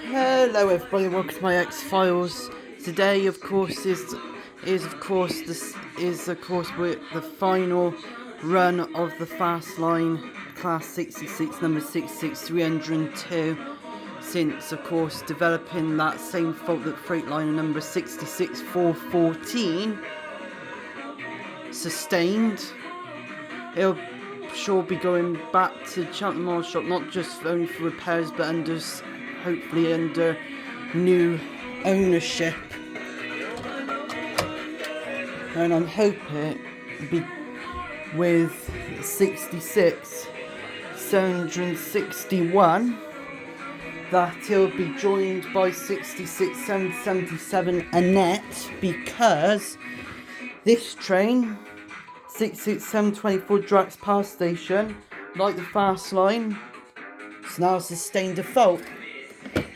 Hello everybody, welcome to my X-Files. Today of course is with the final run of the Fastline Class 66 number 66302, since of course developing that same fault that Freightliner number 66414 sustained. It'll sure be going back to Cheltenham shop, not just only for repairs but hopefully under new ownership, and I'm hoping be with 66761 that he'll be joined by 66777 Annette, because this train 66724 Drax Power Station, like the Fastline, has now sustained a fault,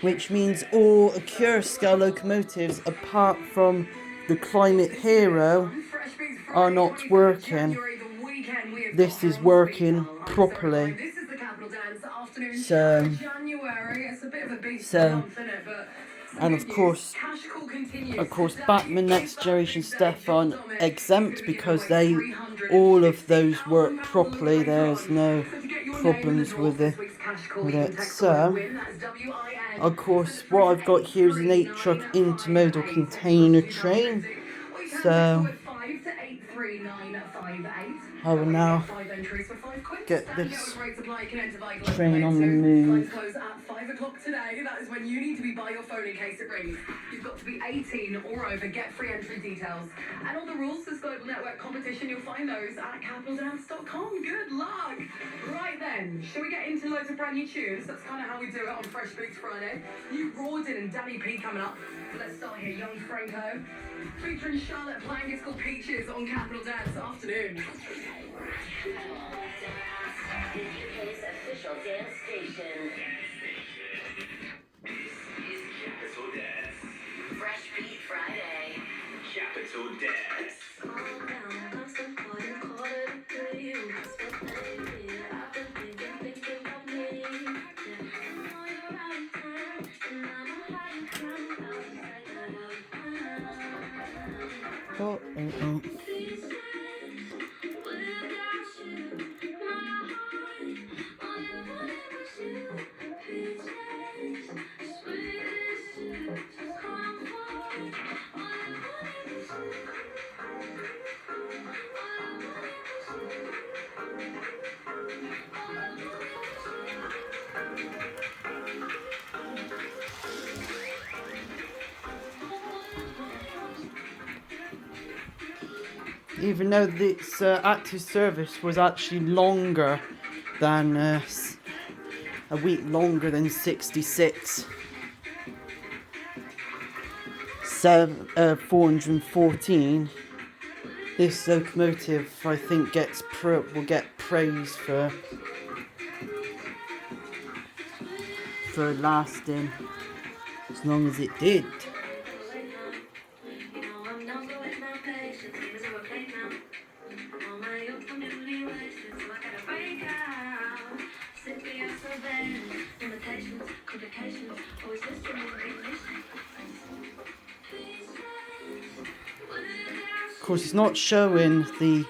which means all Accurascale locomotives, apart from the Climate Hero, are not working. This is working properly. So and of course Bachmann Next Generation stuff on exempt, because all of those work properly. There's no problems with it. So of course what I've got here is an 8-truck intermodal container train. So I will now get this train on the move. Today, that is when you need to be by your phone in case it rings. You've got to be 18 or over, get free entry details. And all the rules to this global network competition, you'll find those at capitaldance.com. Good luck! Right then, shall we get into loads of brand new tunes? That's kind of how we do it on Fresh Boots Friday. You Rawdon and Danny P coming up. Let's start here, Young Franco. Featuring Charlotte playing It's Called Peaches on Capital Dance Afternoon. The UK's official dance station. Capital Dance. Fresh Beat Friday. Capital Dance. Even though this active service was actually longer than a week longer than 414, this locomotive I think will get praise for lasting as long as it did. Of course, it's not showing the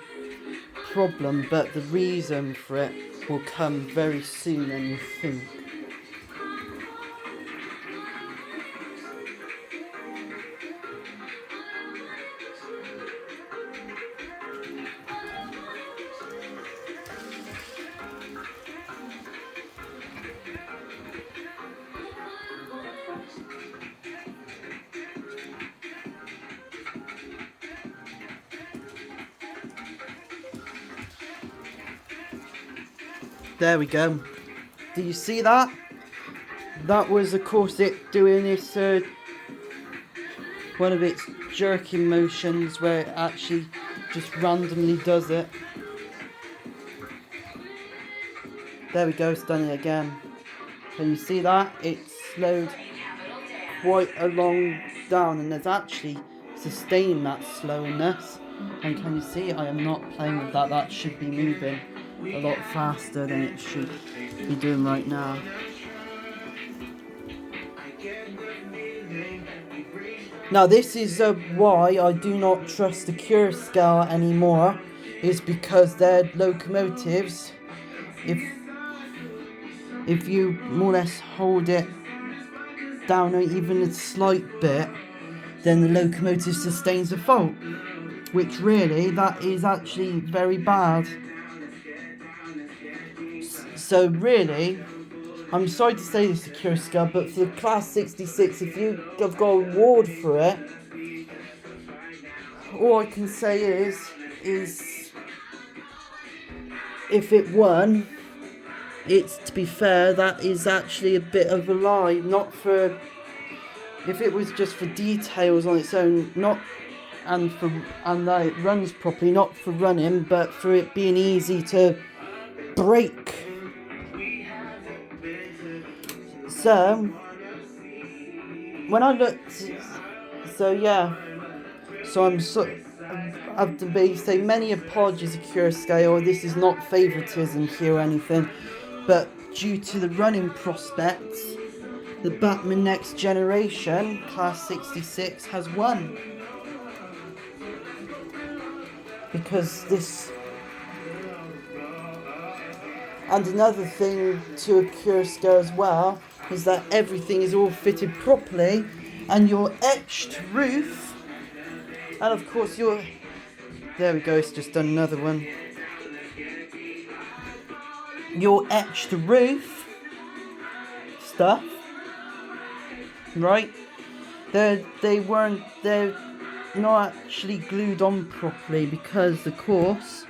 problem, but the reason for it will come very soon, and you think. There we go. Do you see that? That was, of course, it doing its one of its jerking motions where it actually just randomly does it. There we go, it's done it again. Can you see that? It's slowed quite a long down, and there's actually sustained that slowness. And can you see, I am not playing with that. That should be moving a lot faster than it should be doing right now. Now this is why I do not trust the Accurascale anymore, is because their locomotives, if you more or less hold it down even a slight bit, then the locomotive sustains a fault, which really, that is actually very bad. So really, I'm sorry to say this, Accurascale, but for the Class 66, if you have got an award for it, all I can say is if it won, it's, to be fair, that is actually a bit of a lie. Not for, if it was just for details on its own, not and that it runs properly, not for running, but for it being easy to break. So when I looked, I have to say many apologies, Accurascale. This is not favouritism here or anything, but due to the running prospects, the Bachmann Next Generation Class 66 has won. Because this, and another thing to Accurascale as well, is that everything is all fitted properly, and your etched roof, and of course your, there we go, it's just done another one. Your etched roof stuff, right? They're not actually glued on properly, because of course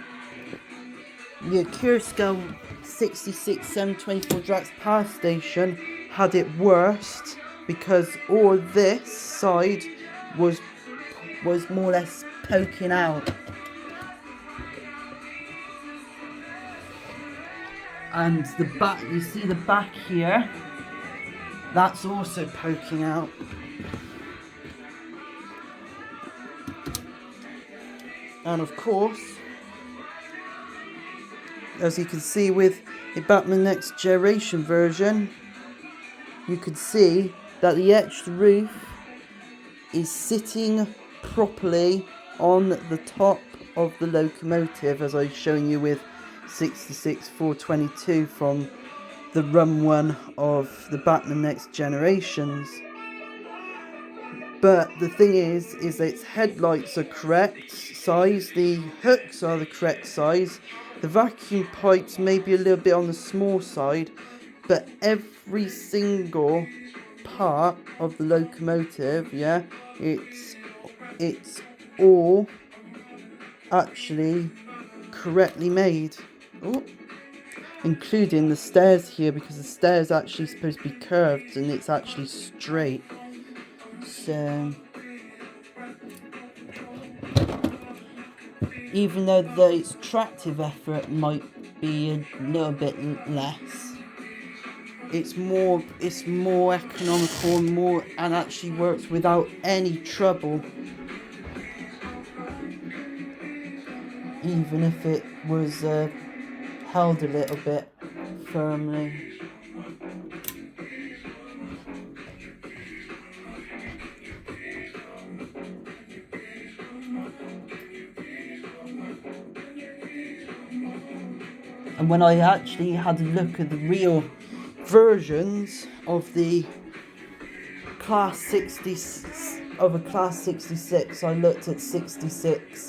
the Accurascale 66 724 Drax Power Station had it worst, because all this side was more or less poking out, and the back, you see the back here, that's also poking out. And of course, as you can see with the Bachmann Next Generation version, you can see that the etched roof is sitting properly on the top of the locomotive, as I've shown you with 66422 from the run one of the Bachmann Next Generations. But the thing is that its headlights are correct size, the hooks are the correct size, the vacuum pipes may be a little bit on the small side, but every single part of the locomotive, yeah, it's all actually correctly made. Ooh. Including the stairs here, because the stairs are actually supposed to be curved and it's actually straight. So even though its tractive effort might be a little bit less, it's more economical and actually works without any trouble, even if it was held a little bit firmly. And when I actually had a look at the real versions of the Class 66, I looked at 66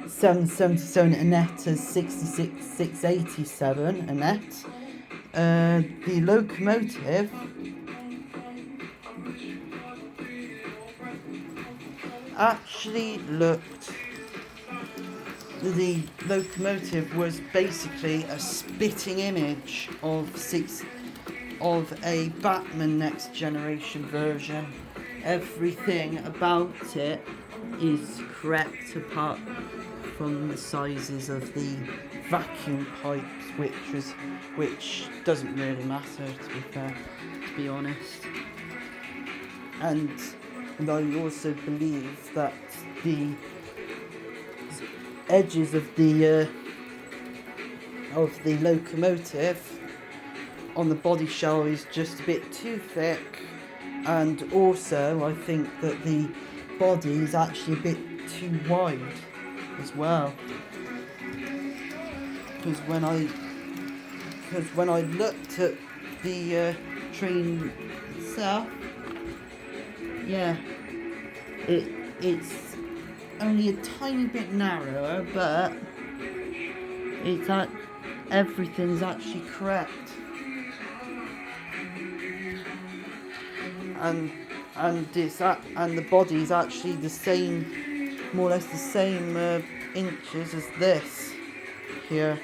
777 Annette as 66 687 Annette. The locomotive actually looked. The locomotive was basically a spitting image of a Bachmann Next Generation version. Everything about it is correct apart from the sizes of the vacuum pipes, which doesn't really matter, to be honest. And I also believe that the edges of the locomotive on the body shell is just a bit too thick, And also, I think that the body is actually a bit too wide as well. Because when I looked at the train itself, yeah, it's only a tiny bit narrower, but it's everything's actually correct. And the body is actually the same, more or less the same inches as this here.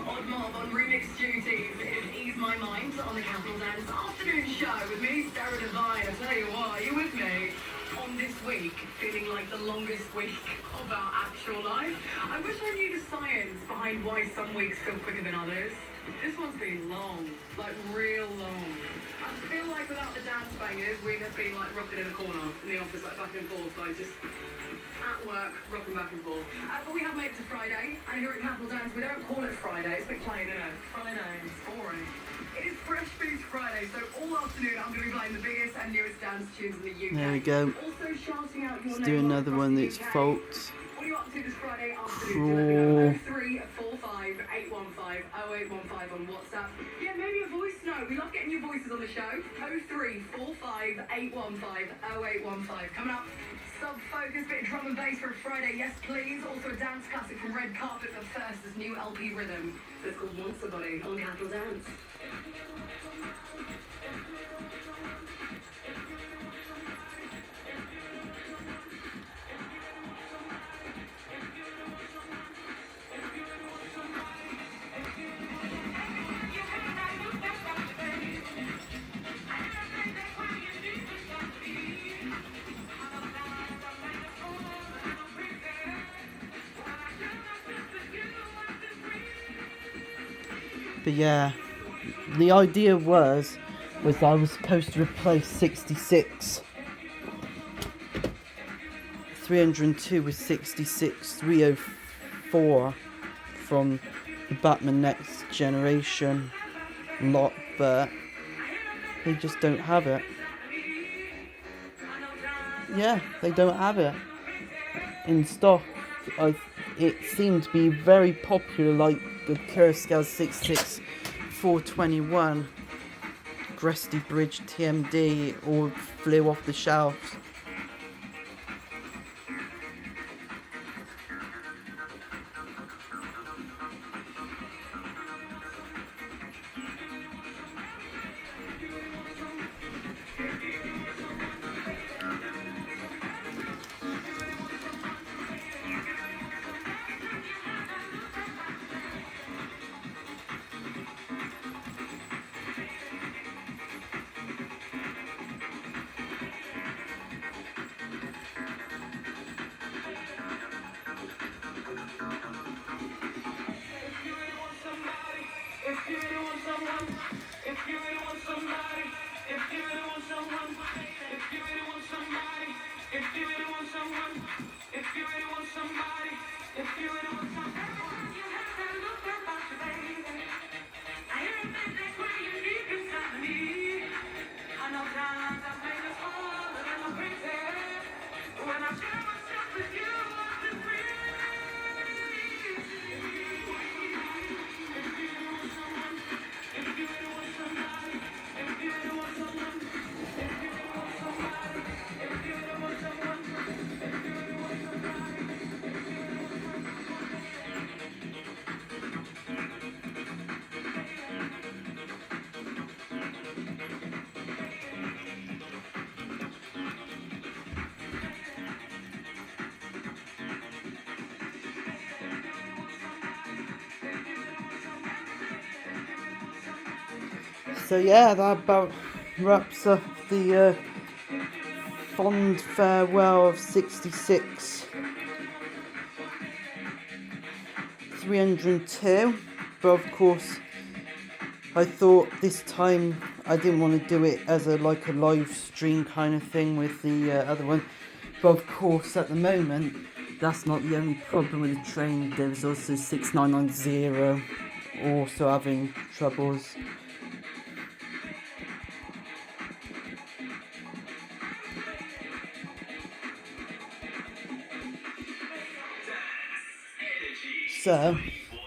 Odd Mob on remix duties. It Ease My Mind on the Capital Dance afternoon show with me, Sarah Devine. I tell you what, are you with me? On this week, feeling like the longest week of our actual life. I wish I knew the science behind why some weeks feel quicker than others. This one's been long, like real long. I feel like without the dance bangers, we'd have been like rocking in a corner in the office, like back and forth, like just at work, rocking back and forth. But we have made it to Friday, and here at Capital Dance, we don't call it Friday, it's a bit plain, isn't it? Friday, it's boring. It is Fresh Foods Friday, so all afternoon I'm going to be playing the biggest and newest dance tunes in the UK. There we go. Also shouting out your Let's do another one that's faults. What are you up to this Friday afternoon? 0345 815 0815 on WhatsApp. Yeah, maybe a voice note. We love getting your voices on the show. 0345 815 0815. Coming up, Sub-Focus, bit of drum and bass for a Friday, yes please. Also a dance classic from Red Carpet, but first this new LP rhythm. It's called Monster Body on Capital Dance. But yeah, the idea was I was supposed to replace 66 302 with 66 304 from the Bachmann Next Generation lot, but they just don't have it. Yeah, they don't have it in stock. It seemed to be very popular, like the Accurascale 66421, Gresty Bridge TMD, all flew off the shelves. So yeah, that about wraps up the fond farewell of 66 302. But of course, I thought this time I didn't want to do it as a live stream kind of thing with the other one. But of course, at the moment, that's not the only problem with the train. There's also 6990 also having troubles. So,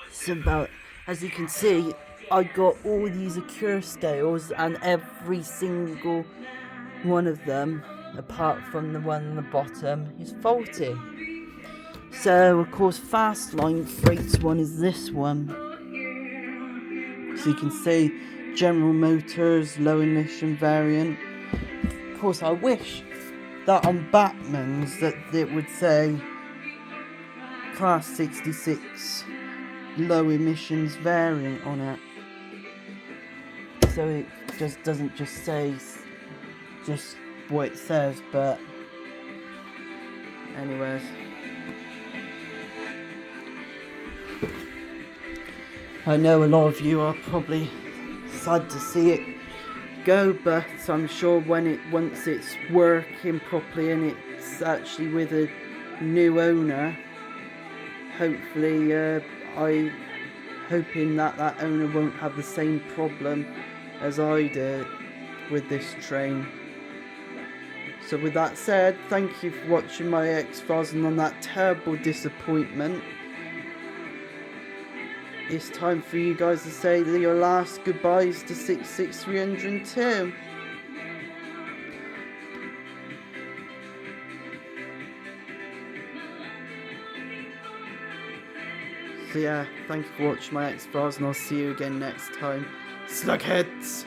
it's about, as you can see, I got all these Accurascales, and every single one of them, apart from the one on the bottom, is faulty. So, of course, Fastline Freight's one is this one. So you can see General Motors, low emission variant. Of course, I wish that on Bachmann's that it would say Class 66 low emissions variant on it, so it just doesn't just say just what it says. But anyways, I know a lot of you are probably sad to see it go, but I'm sure once it's working properly and it's actually with a new owner, hopefully I hoping that owner won't have the same problem as I did with this train. So with that said, thank you for watching my X-Files, and on that terrible disappointment, it's time for you guys to say your last goodbyes to 66302. So yeah, thank you for watching my X-Files, and I'll see you again next time. Slugheads!